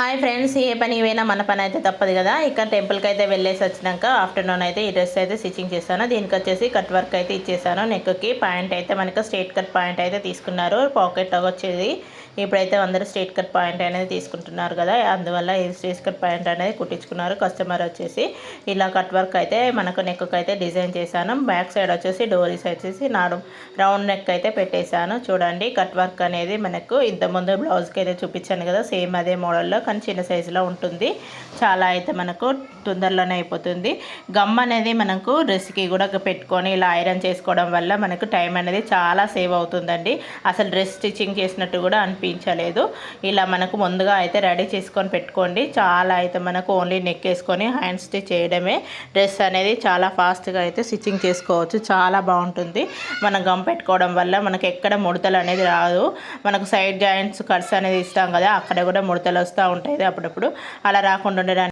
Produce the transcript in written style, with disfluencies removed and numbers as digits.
Hi friends, ఏ పని పోయినా మన పని అయితే తప్పదు కదా. ఇక టెంపుల్కి అయితే వెళ్ళేసి వచ్చినాక ఆఫ్టర్నూన్ అయితే ఈ డ్రెస్ అయితే స్టిచ్చింగ్ చేశాను. దీనికి వచ్చేసి కట్ వర్క్ అయితే ఇచ్చేసాను. నెక్కి పాయింట్ అయితే మనకు స్ట్రైట్ కట్ పాయింట్ అయితే తీసుకున్నారు. పాకెట్ వచ్చేది ఇప్పుడైతే అందరూ స్ట్రైట్ కట్ పాయింట్ అనేది తీసుకుంటున్నారు కదా, అందువల్ల ఈ స్ట్రైట్ కట్ పాయింట్ అనేది కుట్టించుకున్నారు. కస్టమర్ వచ్చేసి ఇలా కట్ వర్క్ అయితే మనకు నెక్కి అయితే డిజైన్ చేశాను. బ్యాక్ సైడ్ వచ్చేసి డోరీస్ వచ్చేసి రౌండ్ నెక్ అయితే పెట్టేశాను. చూడండి, కట్ వర్క్ అనేది మనకు ఇంతకుముందు బ్లౌజ్కి అయితే చూపించాను కదా, సేమ్ అదే మోడల్లో కానీ చిన్న సైజులో ఉంటుంది. చాలా అయితే మనకు తొందరలోనే అయిపోతుంది. గమ్ అనేది మనకు డ్రెస్కి కూడా పెట్టుకొని ఇలా ఐరన్ చేసుకోవడం వల్ల మనకు టైం అనేది చాలా సేవ్ అవుతుందండి. అసలు డ్రెస్ స్టిచ్చింగ్ చేసినట్టు కూడా అనిపించలేదు. ఇలా మనకు ముందుగా అయితే రెడీ చేసుకొని పెట్టుకోండి. చాలా అయితే మనకు ఓన్లీ నెక్ వేసుకొని హ్యాండ్ స్టిచ్ చేయడమే. డ్రెస్ అనేది చాలా ఫాస్ట్గా అయితే స్టిచ్చింగ్ చేసుకోవచ్చు. చాలా బాగుంటుంది. మనం గమ్ పెట్టుకోవడం వల్ల మనకు ఎక్కడ ముడతలు అనేది రాదు. మనకు సైడ్ జాయింట్స్ కట్స్ అనేది ఇస్తాం కదా, అక్కడ కూడా ముడతలు వస్తూ ఉంటాయి అప్పుడప్పుడు. అలా రాకుండా ఉండడానికి